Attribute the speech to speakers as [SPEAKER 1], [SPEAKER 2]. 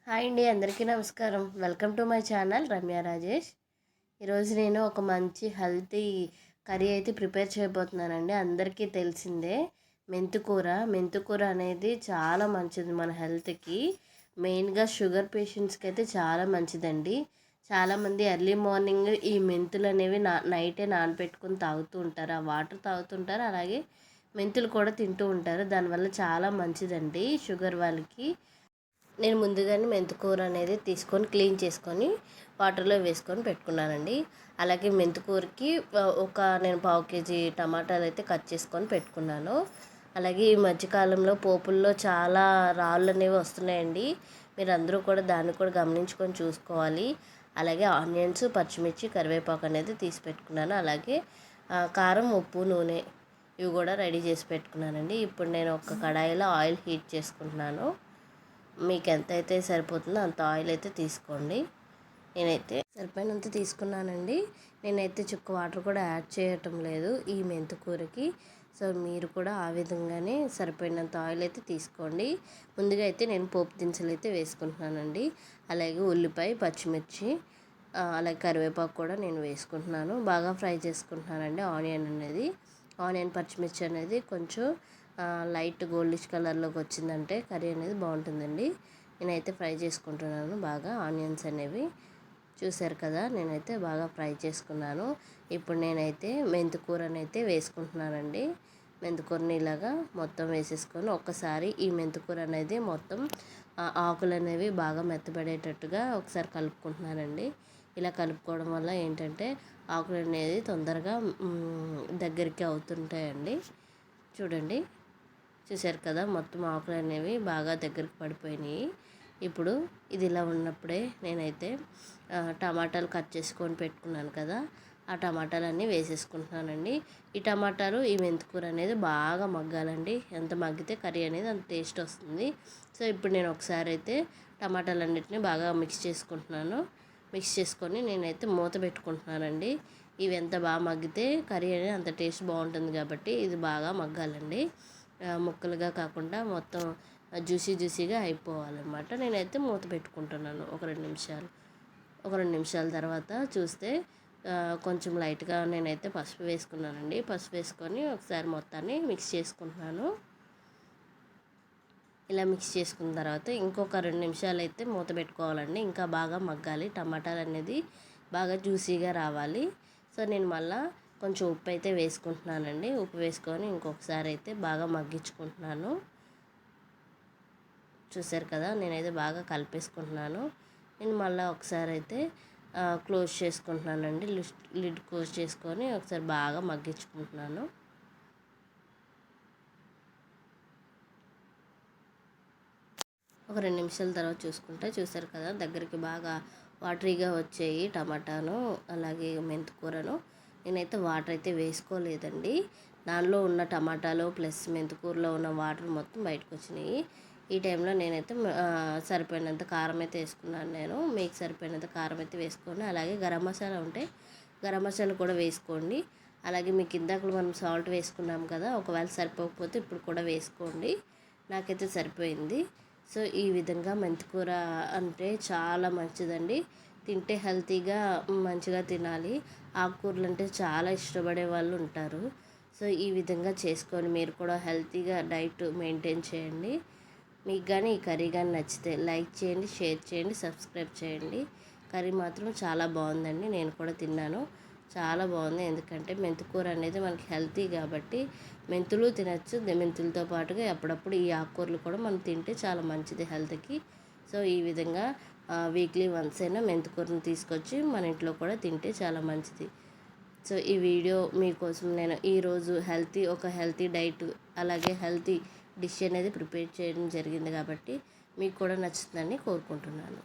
[SPEAKER 1] Hi అండి, అందరికీ నమస్కారం. Welcome to my channel Ramya Rajesh. ఈరోజు నేను ఒక మంచి హెల్తీ కర్రీ అయితే ప్రిపేర్ చేయబోతున్నానండి. అందరికీ తెలిసిందే మెంతుకూర అనేది చాలా మంచిది మన హెల్త్కి. మెయిన్గా షుగర్ పేషెంట్స్కి అయితే చాలా మంచిదండి. చాలామంది ఎర్లీ మార్నింగ్ ఈ మెంతులు అనేవి నైటే నానబెట్టుకుని తాగుతూ ఉంటారు. ఆ వాటర్ తాగుతుంటారు, అలాగే మెంతులు కూడా తింటూ ఉంటారు. దానివల్ల చాలా మంచిదండి షుగర్ వాళ్ళకి. నేను ముందుగానే మెంతికూర అనేది తీసుకొని క్లీన్ చేసుకొని వాటర్లో వేసుకొని పెట్టుకున్నానండి. అలాగే మెంతికూరకి నేను 1/2 కేజీ టమాటాలు అయితే కట్ చేసుకొని పెట్టుకున్నాను. అలాగే ఈ మధ్యకాలంలో పోపుల్లో చాలా రాళ్ళు అనేవి వస్తున్నాయండి. మీరు అందరూ కూడా దాన్ని కూడా గమనించుకొని చూసుకోవాలి. అలాగే ఆనియన్స్, పచ్చిమిర్చి, కరివేపాకు అనేది తీసి పెట్టుకున్నాను. అలాగే కారం, ఉప్పు, నూనె ఇవి కూడా రెడీ చేసి పెట్టుకున్నానండి. ఇప్పుడు నేను ఒక కడాయిలో ఆయిల్ హీట్ చేసుకుంటున్నాను. మీకు ఎంత అయితే సరిపోతుందో అంత ఆయిల్ అయితే తీసుకోండి. నేనైతే సరిపోయినంత తీసుకున్నానండి. నేనైతే చుక్క వాటర్ కూడా యాడ్ చేయటం లేదు ఈ మెంతికూరకి. సో మీరు కూడా ఆ విధంగానే సరిపోయినంత ఆయిల్ అయితే తీసుకోండి. ముందుగా అయితే నేను పోపు దినుసులు అయితే వేసుకుంటున్నానండి. అలాగే ఉల్లిపాయ, పచ్చిమిర్చి, అలాగే కరివేపాకు కూడా నేను వేసుకుంటున్నాను. బాగా ఫ్రై చేసుకుంటున్నానండి. ఆనియన్ పచ్చిమిర్చి అనేది కొంచెం లైట్ గోల్డిష్ కలర్లోకి వచ్చిందంటే కర్రీ అనేది బాగుంటుందండి. నేనైతే ఫ్రై చేసుకుంటున్నాను బాగా. ఆనియన్స్ అనేవి చూసారు కదా, నేనైతే బాగా ఫ్రై చేసుకున్నాను. ఇప్పుడు నేనైతే మెంతికూరని అయితే వేసుకుంటున్నానండి. మెంతికూరని ఇలాగా మొత్తం వేసేసుకొని ఒక్కసారి ఈ మెంతికూర అనేది మొత్తం ఆకులు అనేవి బాగా మెత్తబడేటట్టుగా ఒకసారి కలుపుకుంటున్నానండి. ఇలా కలుపుకోవడం వల్ల ఏంటంటే ఆకులు అనేది తొందరగా దగ్గరికి అవుతుంటాయండి. చూడండి, చూసారు కదా, మొత్తం ఆకులు అనేవి బాగా దగ్గరికి పడిపోయినాయి. ఇప్పుడు ఇది ఇలా ఉన్నప్పుడే నేనైతే టమాటాలు కట్ చేసుకొని పెట్టుకున్నాను కదా, ఆ టమాటాలన్నీ వేసేసుకుంటున్నానండి. ఈ మెంతికూర అనేది బాగా మగ్గాలండి. ఎంత మగ్గితే కర్రీ అనేది అంత టేస్ట్ వస్తుంది. సో ఇప్పుడు నేను ఒకసారి అయితే టమాటాలన్నిటిని బాగా మిక్స్ చేసుకొని నేనైతే మూత పెట్టుకుంటున్నానండి. ఇవి ఎంత బాగా మగ్గితే కర్రీ అనేది అంత టేస్ట్ బాగుంటుంది కాబట్టి ఇది బాగా మగ్గాలండి. ముక్కలుగా కాకుండా మొత్తం జ్యూసీగా అయిపోవాలన్నమాట. నేనైతే మూత పెట్టుకుంటున్నాను ఒక 2 నిమిషాల తర్వాత చూస్తే కొంచెం లైట్గా నేనైతే పసుపు వేసుకున్నానండి. పసుపు వేసుకొని ఒకసారి మొత్తాన్ని మిక్స్ చేసుకుంటున్నాను. ఇలా మిక్స్ చేసుకున్న తర్వాత ఇంకొక 2 నిమిషాలు అయితే మూత పెట్టుకోవాలండి. ఇంకా బాగా మగ్గాలి, టమాటాలు అనేది బాగా జ్యూసీగా రావాలి. సో నేను మళ్ళీ కొంచెం ఉప్పు అయితే వేసుకుంటున్నానండి. ఉప్పు వేసుకొని ఇంకొకసారి అయితే బాగా మగ్గించుకుంటున్నాను. చూసారు కదా, నేనైతే బాగా కలిపేసుకుంటున్నాను. నేను మళ్ళీ ఒకసారి అయితే క్లోజ్ చేసుకుంటున్నానండి. లిడ్ క్లోజ్ చేసుకొని ఒకసారి బాగా మగ్గించుకుంటున్నాను. ఒక 2 నిమిషాల తర్వాత చూసారు కదా, దగ్గరికి బాగా వాటరీగా వచ్చాయి టమాటాను అలాగే మెంతికూరను. నేనైతే వాటర్ అయితే వేసుకోలేదండి. దానిలో ఉన్న టమాటాలు ప్లస్ మెంతికూరలో ఉన్న వాటర్ మొత్తం బయటకు వచ్చినాయి. ఈ టైంలో నేనైతే సరిపోయినంత కారం అయితే వేసుకున్నాను. మీకు సరిపోయినంత కారం అయితే వేసుకోండి. అలాగే గరం మసాలా ఉంటే గరం మసాలా కూడా వేసుకోండి. అలాగే మీకు ఇందాక మనం సాల్ట్ వేసుకున్నాం కదా, ఒకవేళ సరిపోకపోతే ఇప్పుడు కూడా వేసుకోండి. నాకైతే సరిపోయింది. సో ఈ విధంగా మెంతికూర అంటే చాలా మంచిదండి. తింటే హెల్తీగా మంచిగా తినాలి. ఆకుకూరలు అంటే చాలా ఇష్టపడే వాళ్ళు ఉంటారు. సో ఈ విధంగా చేసుకొని మీరు కూడా హెల్తీగా డైట్ మెయింటైన్ చేయండి. మీకు కానీ ఈ కర్రీ కానీ నచ్చితే లైక్ చేయండి, షేర్ చేయండి, సబ్స్క్రైబ్ చేయండి. కర్రీ మాత్రం చాలా బాగుందండి. నేను కూడా తిన్నాను, చాలా బాగుంది. ఎందుకంటే మెంతికూర అనేది మనకి హెల్తీ కాబట్టి మెంతులు తినచ్చు. మెంతులతో పాటుగా అప్పుడప్పుడు ఈ ఆకుకూరలు కూడా మనం తింటే చాలా మంచిది హెల్త్కి. సో ఈ విధంగా వీక్లీ వన్స్ అయినా మెంతికూరను తీసుకొచ్చి మన ఇంట్లో కూడా తింటే చాలా మంచిది. సో ఈ వీడియో మీకోసం నేను ఈరోజు ఒక హెల్తీ డైట్ అలాగే హెల్తీ డిష్ అనేది ప్రిపేర్ చేయడం జరిగింది కాబట్టి మీకు కూడా నచ్చుతుందని కోరుకుంటున్నాను.